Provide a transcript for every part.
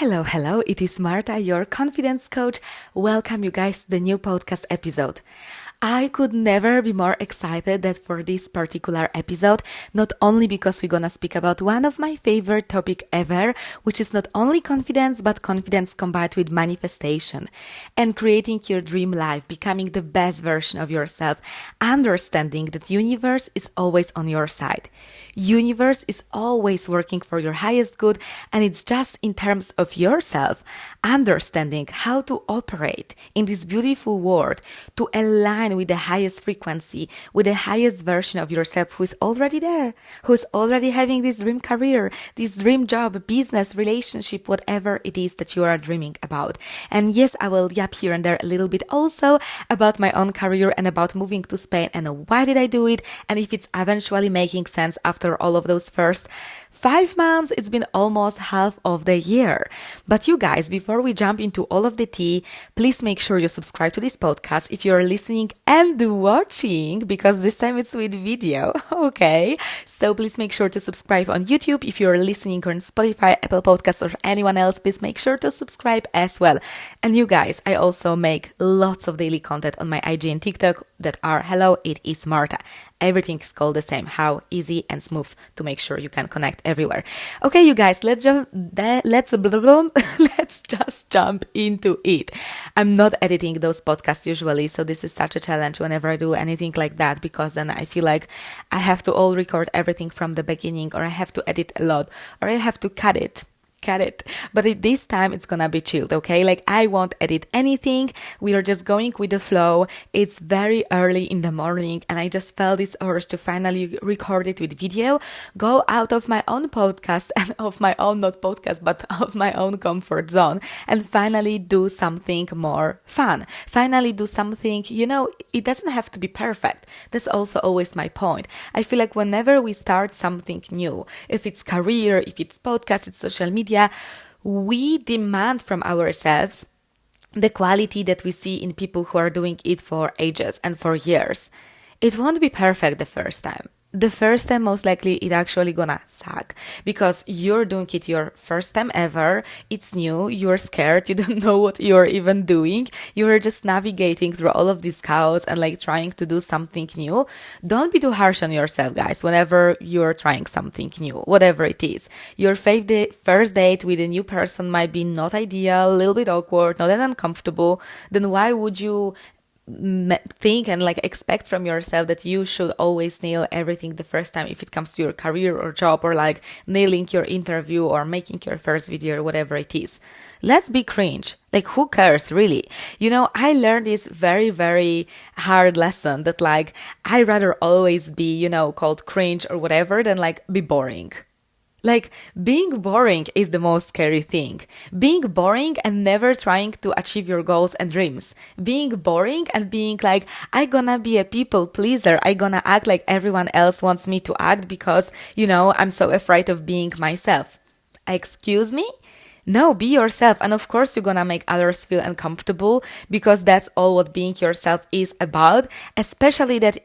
Hello, it is Marta, your confidence coach. Welcome you guys to the new podcast episode. I could never be more excited that for this particular episode, not only because we're gonna speak about one of my favorite topic ever, which is not only confidence, but confidence combined with manifestation and creating your dream life, becoming the best version of yourself, understanding that universe is always on your side. Universe is always working for your highest good, and it's just in terms of yourself, understanding how to operate in this beautiful world to align with the highest frequency, with the highest version of yourself who is already there, who is already having this dream career, this dream job, business, relationship, whatever it is that you are dreaming about. And yes, I will yap here and there a little bit also about my own career and about moving to Spain and why did I do it and if it's eventually making sense after all of those first 5 months. It's been almost half of the year. But you guys, before we jump into all of the tea, please make sure you subscribe to this podcast if you're listening and watching, because this time it's with video. Okay. So please make sure to subscribe on YouTube. If you're listening on Spotify, Apple Podcasts, or anyone else, please make sure to subscribe as well. And you guys, I also make lots of daily content on my IG and TikTok that are Hello, it is Marta. Everything is called the same. How easy and smooth to make sure you can connect everywhere. Okay, you guys, let's just jump into it. I'm not editing those podcasts usually, so this is such a challenge whenever I do anything like that, because then I feel like I have to all record everything from the beginning, or I have to edit a lot, or I have to cut it. But this time it's gonna be chilled, okay? Like, I won't edit anything. We are just going with the flow. It's very early in the morning and I just felt this urge to finally record it with video, go out of my own podcast and of my own, not podcast, but of my own comfort zone, and finally do something more fun. Finally do something, it doesn't have to be perfect. That's also always my point. I feel like whenever we start something new, if it's career, if it's podcast, it's social media, we demand from ourselves the quality that we see in people who are doing it for ages and for years. It won't be perfect the first time. The first time, most likely, it actually gonna suck because you're doing it your first time ever. It's new. You're scared. You don't know what you're even doing. You're just navigating through all of these chaos and like trying to do something new. Don't be too harsh on yourself, guys, whenever you're trying something new, whatever it is. Your first date with a new person might be not ideal, a little bit awkward, not that uncomfortable. Then why would you think and like expect from yourself that you should always nail everything the first time if it comes to your career or job, or like nailing your interview or making your first video or whatever it is? Let's be cringe. Like, who cares, really? I learned this very, very hard lesson that like I rather always be, called cringe or whatever than like be boring. Like, being boring is the most scary thing. Being boring and never trying to achieve your goals and dreams. Being boring and being like, I gonna be a people pleaser. I gonna act like everyone else wants me to act because, I'm so afraid of being myself. Excuse me? No, be yourself. And of course, you're gonna make others feel uncomfortable because that's all what being yourself is about. Especially that,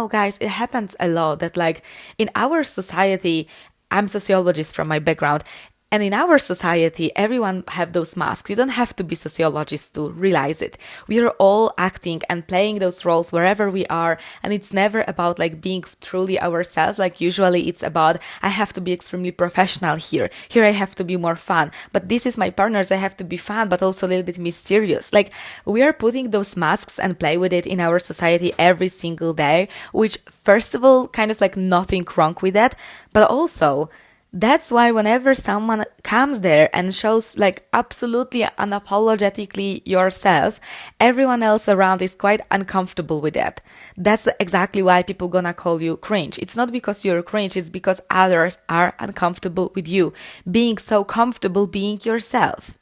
guys, it happens a lot that like in our society, I'm a sociologist from my background, and in our society, everyone have those masks. You don't have to be sociologist to realize it. We are all acting and playing those roles wherever we are, and it's never about like being truly ourselves. Like usually it's about, I have to be extremely professional here. Here I have to be more fun. But this is my partners, I have to be fun, but also a little bit mysterious. Like, we are putting those masks and play with it in our society every single day, which first of all, kind of like nothing wrong with that, but also that's why whenever someone comes there and shows like absolutely unapologetically yourself, everyone else around is quite uncomfortable with that. That's exactly why people gonna call you cringe. It's not because you're cringe, it's because others are uncomfortable with you being so comfortable being yourself.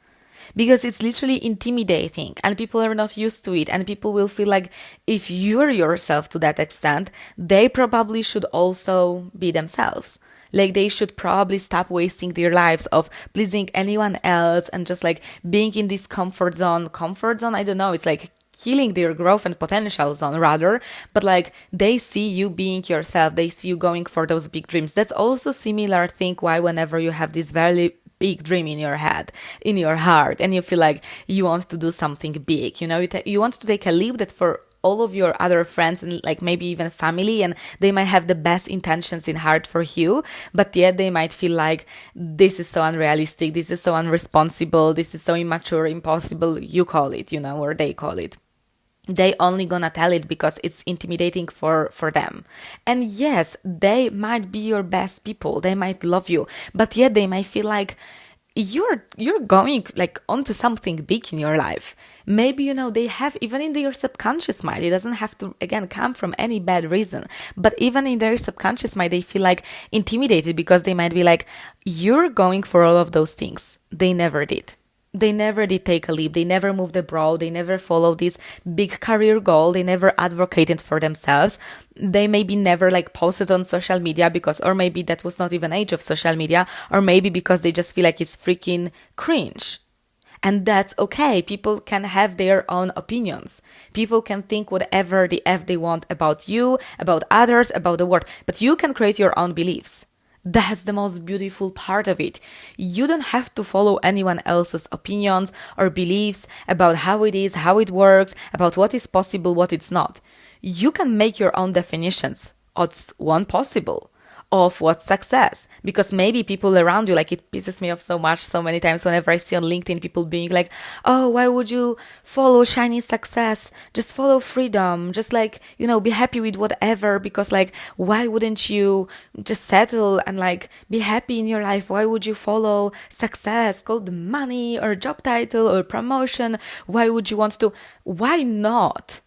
Because it's literally intimidating and people are not used to it, and people will feel like if you're yourself to that extent, they probably should also be themselves. Like, they should probably stop wasting their lives of pleasing anyone else and just like being in this comfort zone, I don't know, it's like killing their growth and potential zone rather, but like they see you being yourself, they see you going for those big dreams. That's also similar thing why whenever you have these very big dream in your head, in your heart, and you feel like you want to do something big. You want to take a leap that for all of your other friends and like maybe even family, and they might have the best intentions in heart for you, but yet they might feel like this is so unrealistic, this is so unresponsible, this is so immature, impossible, you call it, or they call it. They only gonna tell it because it's intimidating for them. And yes, they might be your best people, they might love you, but yet they might feel like you're going like onto something big in your life. Maybe, they have, even in their subconscious mind, it doesn't have to, again, come from any bad reason, but even in their subconscious mind, they feel like intimidated because they might be like, you're going for all of those things. They never did. They never did take a leap. They never moved abroad. They never followed this big career goal. They never advocated for themselves. They maybe never like posted on social media or maybe that was not even age of social media, or maybe because they just feel like it's freaking cringe. And that's okay. People can have their own opinions. People can think whatever the F they want about you, about others, about the world, but you can create your own beliefs. That's the most beautiful part of it. You don't have to follow anyone else's opinions or beliefs about how it is, how it works, about what is possible, what it's not. You can make your own definitions of what's possible, of what's success, because maybe people around you, like it pisses me off so much so many times whenever I see on LinkedIn people being like, oh, why would you follow shiny success? Just follow freedom, just like, be happy with whatever, because like, why wouldn't you just settle and like be happy in your life? Why would you follow success called money or job title or promotion? Why would you want to? Why not?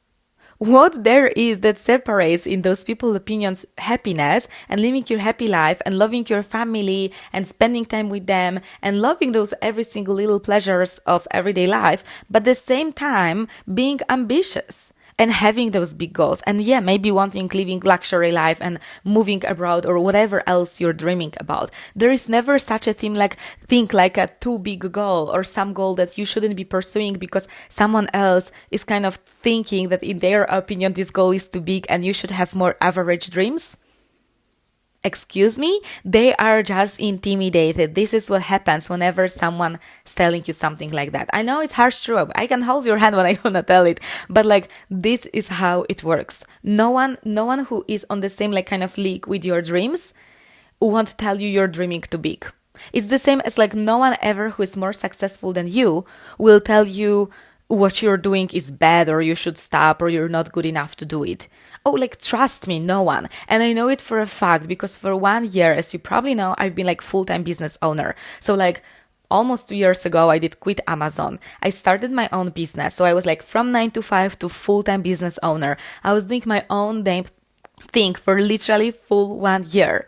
What there is that separates in those people's opinions happiness and living your happy life and loving your family and spending time with them and loving those every single little pleasures of everyday life, but at the same time being ambitious and having those big goals, and maybe living luxury life and moving abroad or whatever else you're dreaming about. There is never such a thing like a too big goal or some goal that you shouldn't be pursuing because someone else is kind of thinking that in their opinion this goal is too big and you should have more average dreams. Excuse me? They are just intimidated. This is what happens whenever someone is telling you something like that. I know it's harsh, true. I can hold your hand when I want to tell it, but like this is how it works. No one who is on the same like kind of league with your dreams won't tell you you're dreaming too big. It's the same as like no one ever who is more successful than you will tell you what you're doing is bad or you should stop or you're not good enough to do it. Oh, like trust me, no one. And I know it for a fact because for 1 year, as you probably know, I've been like full-time business owner. So like almost 2 years ago, I did quit Amazon. I started my own business. So I was like from 9 to 5 to full-time business owner. I was doing my own damn thing for literally full 1 year.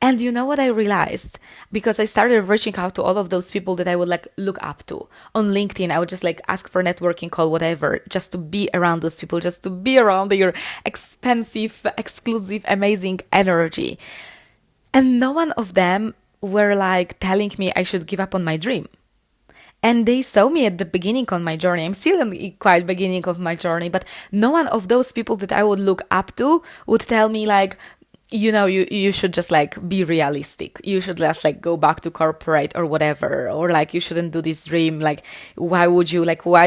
And you know what I realized? Because I started reaching out to all of those people that I would like look up to. On LinkedIn, I would just like ask for networking call, whatever, just to be around those people, just to be around their expensive, exclusive, amazing energy. And no one of them were like telling me I should give up on my dream. And they saw me at the beginning of my journey. I'm still in the quite beginning of my journey, but no one of those people that I would look up to would tell me like, you should just like be realistic. You should just like go back to corporate or whatever, or like you shouldn't do this dream. Like, why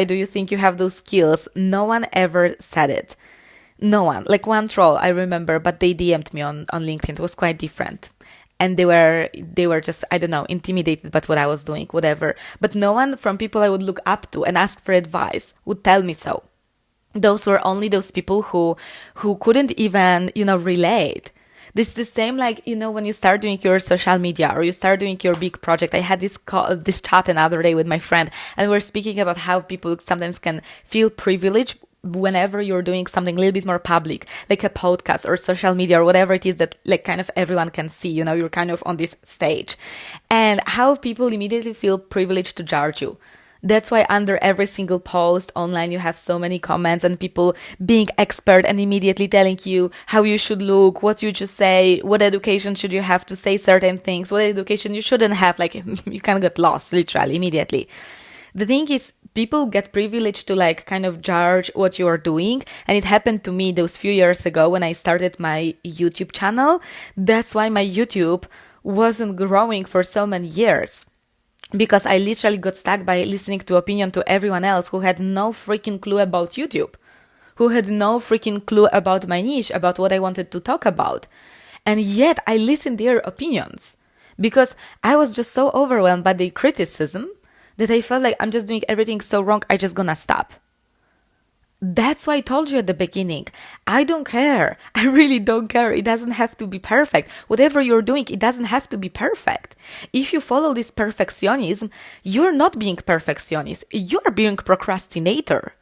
do you think you have those skills? No one ever said it. No one. Like one troll, I remember, but they DM'd me on LinkedIn. It was quite different. And they were just, I don't know, intimidated by what I was doing, whatever. But no one from people I would look up to and ask for advice would tell me so. Those were only those people who couldn't even, relate. This is the same like, when you start doing your social media or you start doing your big project. I had this chat another day with my friend and we're speaking about how people sometimes can feel privileged whenever you're doing something a little bit more public, like a podcast or social media or whatever it is that like kind of everyone can see, you're kind of on this stage, and how people immediately feel privileged to judge you. That's why under every single post online, you have so many comments and people being expert and immediately telling you how you should look, what you should say, what education should you have to say certain things, what education you shouldn't have. Like you can get lost literally immediately. The thing is, people get privileged to like kind of judge what you are doing. And it happened to me those few years ago when I started my YouTube channel. That's why my YouTube wasn't growing for so many years. because I literally got stuck by listening to opinion to everyone else who had no freaking clue about YouTube, who had no freaking clue about my niche, about what I wanted to talk about. And yet I listened to their opinions because I was just so overwhelmed by the criticism that I felt like I'm just doing everything so wrong, I just gonna stop. That's why I told you at the beginning, I don't care. I really don't care. It doesn't have to be perfect. Whatever you're doing, it doesn't have to be perfect. If you follow this perfectionism, you're not being perfectionist. You're being procrastinator.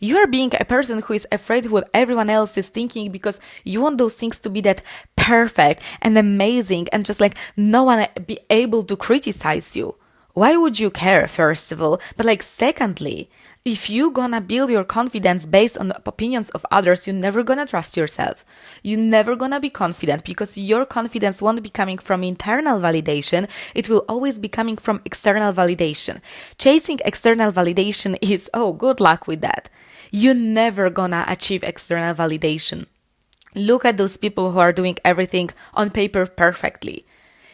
You're being a person who is afraid what everyone else is thinking because you want those things to be that perfect and amazing and just like no one be able to criticize you. Why would you care, first of all? But like, secondly, if you gonna build your confidence based on the opinions of others, you're never gonna trust yourself. You're never gonna be confident because your confidence won't be coming from internal validation. It will always be coming from external validation. Chasing external validation is, oh, good luck with that. You're never gonna achieve external validation. Look at those people who are doing everything on paper perfectly.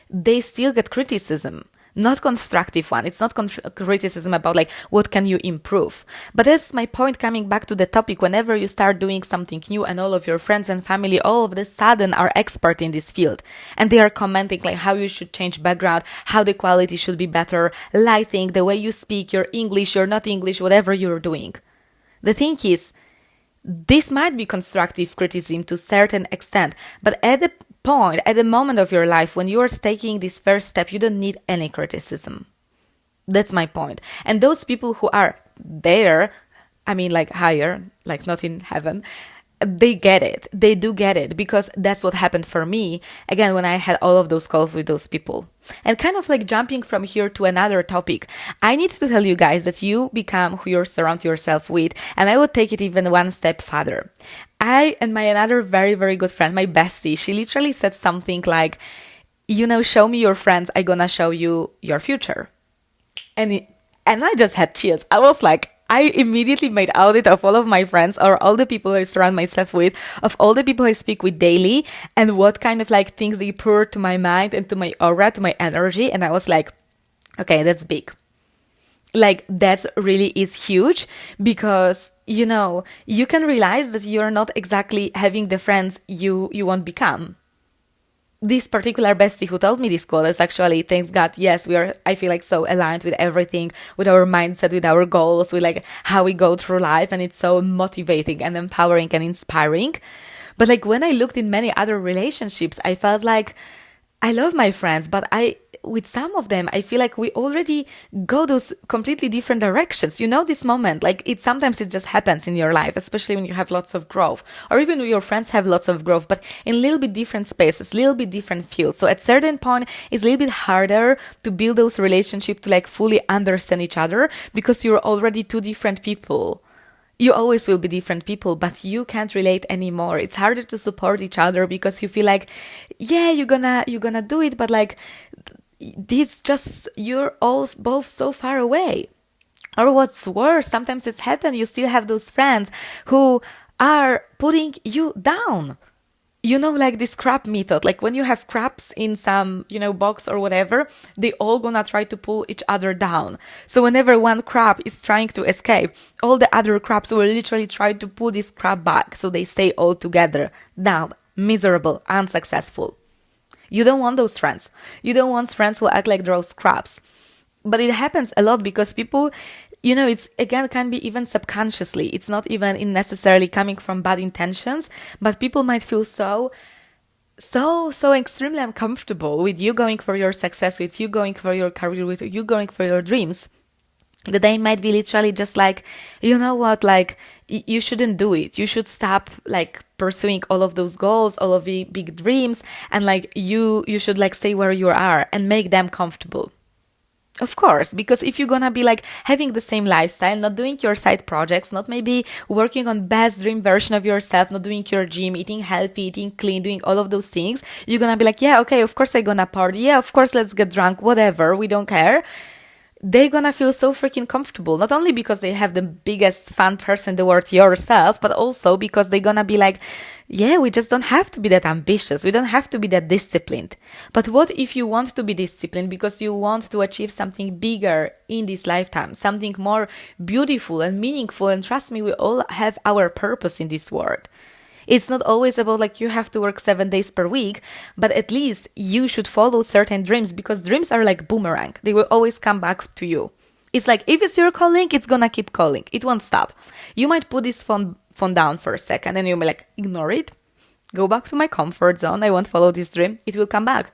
They still get criticism. Not constructive one. It's not criticism about like, what can you improve? But that's my point coming back to the topic. Whenever you start doing something new and all of your friends and family all of a sudden are expert in this field and they are commenting like how you should change background, how the quality should be better, lighting, the way you speak, your English, you're not English, whatever you're doing. The thing is, this might be constructive criticism to a certain extent, but at the moment of your life when you're taking this first step, you don't need any criticism. That's my point. And those people who are there, I mean like higher, like not in heaven, they get it. They do get it because that's what happened for me, again, when I had all of those calls with those people. And kind of like jumping from here to another topic, I need to tell you guys that you become who you surround yourself with, and I would take it even one step further. I and my another very, very good friend, my bestie, she literally said something like, show me your friends, I gonna show you your future. And I just had chills. I was like, I immediately made audit of all of my friends or all the people I surround myself with, of all the people I speak with daily, and what kind of like things they pour to my mind and to my aura, to my energy. And I was like, okay, that's big. Like, that really is huge because, you can realize that you're not exactly having the friends you want to become. This particular bestie who told me this quote is actually, thanks God, yes, I feel like so aligned with everything, with our mindset, with our goals, with like how we go through life. And it's so motivating and empowering and inspiring. But like when I looked in many other relationships, I felt like I love my friends, but with some of them, I feel like we already go those completely different directions. This moment, like sometimes it just happens in your life, especially when you have lots of growth, or even when your friends have lots of growth, but in a little bit different spaces, little bit different fields. So at certain point, it's a little bit harder to build those relationships to like fully understand each other because you're already two different people. You always will be different people, but you can't relate anymore. It's harder to support each other because you feel like, yeah, you're gonna do it, but like, it's just, you're all both so far away. Or what's worse, sometimes it's happened, you still have those friends who are putting you down. Like this crab method, like when you have crabs in some, box or whatever, they all gonna try to pull each other down. So whenever one crab is trying to escape, all the other crabs will literally try to pull this crab back. So they stay all together, down, miserable, unsuccessful. You don't want those friends. You don't want friends who act like those crabs. But it happens a lot because people, it's again can be even subconsciously. It's not even necessarily coming from bad intentions, but people might feel so extremely uncomfortable with you going for your success, with you going for your career, with you going for your dreams, that they might be literally just like, like, you shouldn't do it. You should stop like pursuing all of those goals, all of the big dreams, and like you should like stay where you are and make them comfortable. Of course, because if you're gonna be like having the same lifestyle, not doing your side projects, not maybe working on best dream version of yourself, not doing your gym, eating healthy, eating clean, doing all of those things, you're gonna be like, yeah, okay, of course I'm gonna party. Yeah, of course, let's get drunk, whatever. We don't care. they're gonna feel so freaking comfortable, not only because they have the biggest fun person in the world, yourself, but also because they're gonna be like, yeah, we just don't have to be that ambitious, we don't have to be that disciplined. But what if you want to be disciplined because you want to achieve something bigger in this lifetime, something more beautiful and meaningful? And trust me, we all have our purpose in this world. It's not always about like you have to work 7 days per week, but at least you should follow certain dreams, because dreams are like boomerang. They will always come back to you. It's like if it's your calling, it's gonna keep calling. It won't stop. You might put this phone down for a second and you'll be like, ignore it. Go back to my comfort zone. I won't follow this dream. It will come back.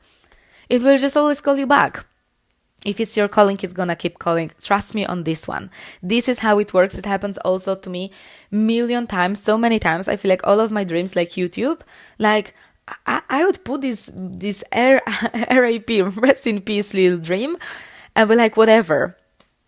It will just always call you back. If it's your calling, it's gonna keep calling. Trust me on this one. This is how it works. It happens also to me million times, so many times. I feel like all of my dreams, like YouTube, like I would put this RIP, rest in peace, little dream, and be like, whatever.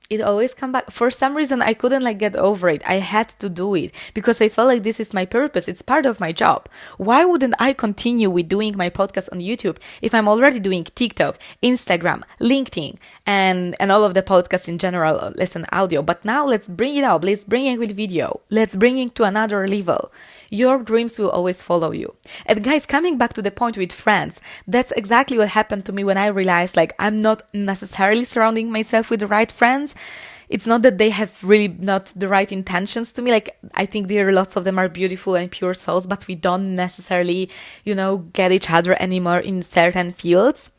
It always come back. For some reason, I couldn't like get over it. I had to do it because I felt like this is my purpose. It's part of my job. Why wouldn't I continue with doing my podcast on YouTube if I'm already doing TikTok, Instagram, LinkedIn, and all of the podcasts in general, listen, audio. But now let's bring it up. Let's bring it with video. Let's bring it to another level. Your dreams will always follow you. And guys, coming back to the point with friends, that's exactly what happened to me when I realized like I'm not necessarily surrounding myself with the right friends. It's not that they have really not the right intentions to me. Like, I think there are lots of them are beautiful and pure souls, but we don't necessarily, get each other anymore in certain fields.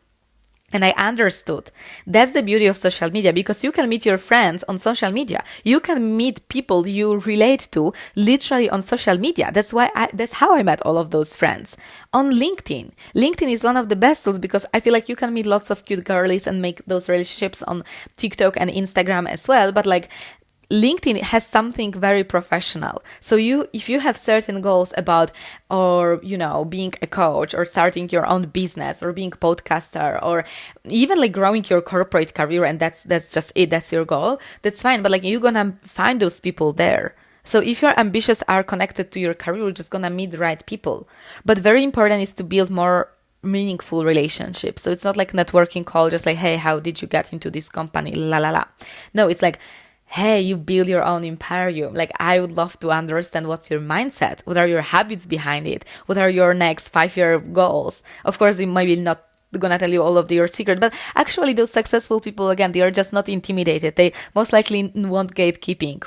And I understood. That's the beauty of social media, because you can meet your friends on social media. You can meet people you relate to literally on social media. That's how I met all of those friends. On LinkedIn. LinkedIn is one of the best tools because I feel like you can meet lots of cute girlies and make those relationships on TikTok and Instagram as well. But like, LinkedIn has something very professional. So if you have certain goals about, or, being a coach or starting your own business or being a podcaster or even like growing your corporate career, and that's just it, that's your goal, that's fine. But like, you're gonna find those people there. So if your ambitions are connected to your career, you're just gonna meet the right people. But very important is to build more meaningful relationships. So it's not like networking call, just like, hey, how did you get into this company? La la la. No, it's like, hey, you build your own imperium. Like, I would love to understand what's your mindset. What are your habits behind it? What are your next 5-year goals? Of course, they maybe not gonna tell you all of your secret, but actually those successful people, again, they are just not intimidated. They most likely want gatekeeping.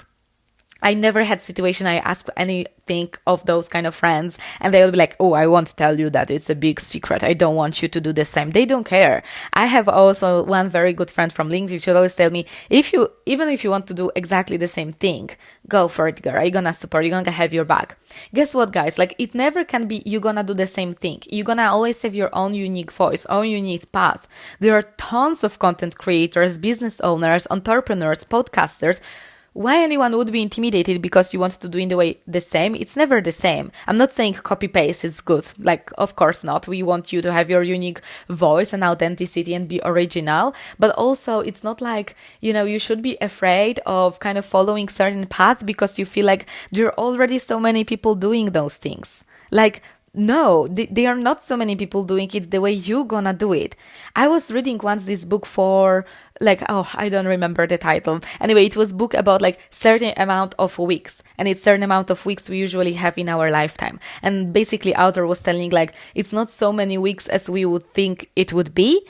I never had situation I asked anything of those kind of friends and they will be like, oh, I won't tell you that. It's a big secret. I don't want you to do the same. They don't care. I have also one very good friend from LinkedIn. She'll always tell me, even if you want to do exactly the same thing, go for it, girl. I'm gonna support you. You're gonna have your back. Guess what, guys? Like, it never can be you gonna do the same thing. You're gonna always have your own unique voice, own unique path. There are tons of content creators, business owners, entrepreneurs, podcasters. Why anyone would be intimidated because you want to do in the way the same? It's never the same. I'm not saying copy paste is good. Like, of course not. We want you to have your unique voice and authenticity and be original. But also, it's not like, you should be afraid of kind of following certain path because you feel like there are already so many people doing those things. Like, no, there are not so many people doing it the way you gonna do it. I was reading once this book for I don't remember the title. Anyway, it was a book about like certain amount of weeks, and it's certain amount of weeks we usually have in our lifetime. And basically author was telling like, it's not so many weeks as we would think it would be,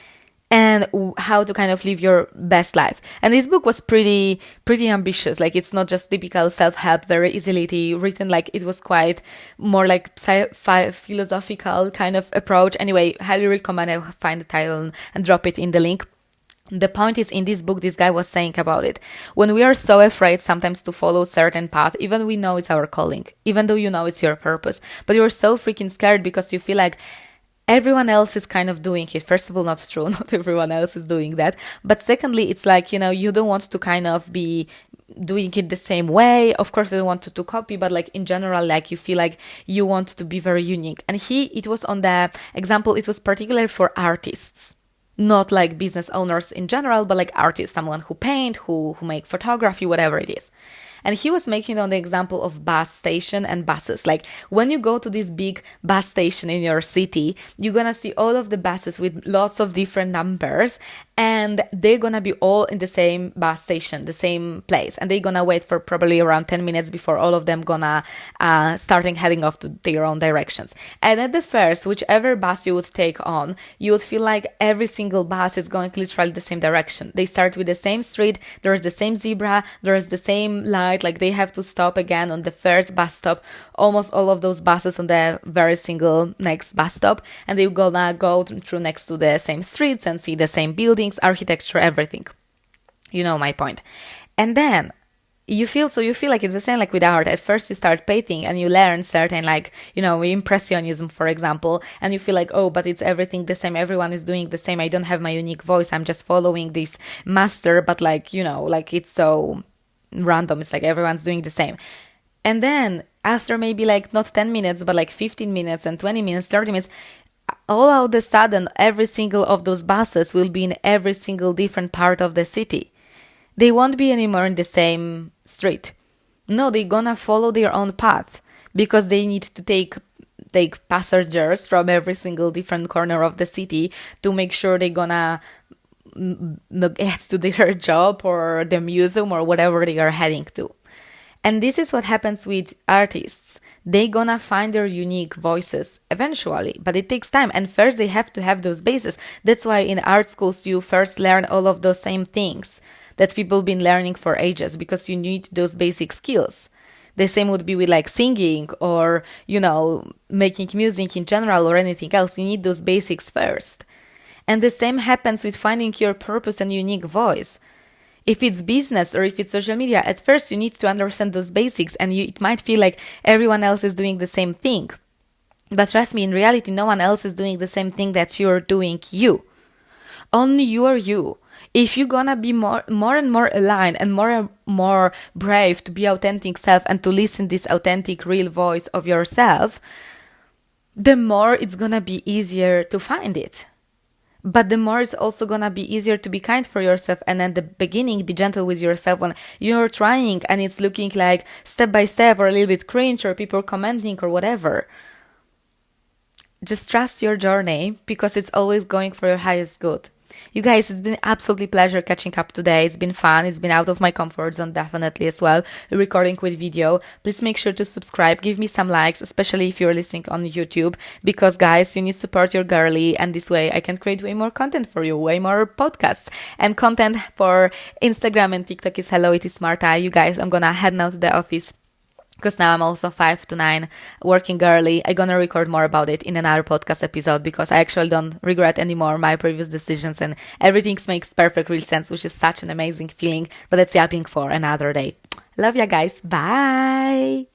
and how to kind of live your best life. And this book was pretty ambitious. Like, it's not just typical self-help, very easily written. Like, it was quite more like philosophical kind of approach. Anyway, highly recommend. I find the title and drop it in the link. The point is, in this book, this guy was saying about it. When we are so afraid sometimes to follow certain path, even we know it's our calling, even though you know it's your purpose, but you're so freaking scared because you feel like everyone else is kind of doing it. First of all, not true. Not everyone else is doing that. But secondly, it's like, you don't want to kind of be doing it the same way. Of course, you don't want to copy, but like in general, like you feel like you want to be very unique. And it was on the example, it was particular for artists. Not like business owners in general, but like artists, someone who paint, who make photography, whatever it is. And he was making on the example of bus station and buses. Like, when you go to this big bus station in your city, you're gonna see all of the buses with lots of different numbers. and they're gonna be all in the same bus station, the same place, and they're gonna wait for probably around 10 minutes before all of them gonna starting heading off to their own directions. And at the first, whichever bus you would take on, you would feel like every single bus is going literally the same direction. They start with the same street, there's the same zebra, there's the same light, like they have to stop again on the first bus stop, almost all of those buses on the very single next bus stop, and they're gonna go through next to the same streets and see the same buildings, architecture, everything. You know my point. And then you feel like it's the same like with art. At first you start painting and you learn certain, like, you know, impressionism, for example, and you feel like, oh, but it's everything the same, everyone is doing the same, I don't have my unique voice, I'm just following this master, but like, you know, like it's so random, it's like everyone's doing the same. And then after maybe like not 10 minutes but like 15 minutes and 20 minutes, 30 minutes, all of a sudden every single of those buses will be in every single different part of the city. They won't be anymore in the same street. No, they're gonna follow their own path because they need to take passengers from every single different corner of the city to make sure they're gonna get to their job or the museum or whatever they are heading to. And this is what happens with artists. They're gonna find their unique voices eventually, but it takes time. And first they have to have those bases. That's why in art schools you first learn all of those same things that people been learning for ages, because you need those basic skills. The same would be with like singing or, you know, making music in general or anything else. You need those basics first. And the same happens with finding your purpose and unique voice. If it's business or if it's social media, at first you need to understand those basics, and it might feel like everyone else is doing the same thing. But trust me, in reality, no one else is doing the same thing that you're doing you. Only you are you. If you're gonna be more and more aligned and more brave to be authentic self and to listen this authentic real voice of yourself, the more it's gonna be easier to find it. But the more it's also gonna be easier to be kind for yourself, and at the beginning be gentle with yourself when you're trying and it's looking like step by step or a little bit cringe or people commenting or whatever. Just trust your journey, because it's always going for your highest good. You guys, it's been absolutely pleasure catching up today. It's been fun. It's been out of my comfort zone, definitely, as well, recording with video. Please make sure to subscribe. Give me some likes, especially if you're listening on YouTube, because guys, you need to support your girly, and this way I can create way more content for you, way more podcasts. And content for Instagram and TikTok is Hello, it is Marta. You guys, I'm gonna head now to the office, because now I'm also 5 to 9 working early. I'm gonna record more about it in another podcast episode, because I actually don't regret anymore my previous decisions, and everything makes perfect real sense, which is such an amazing feeling. But that's yapping for another day. Love ya guys. Bye.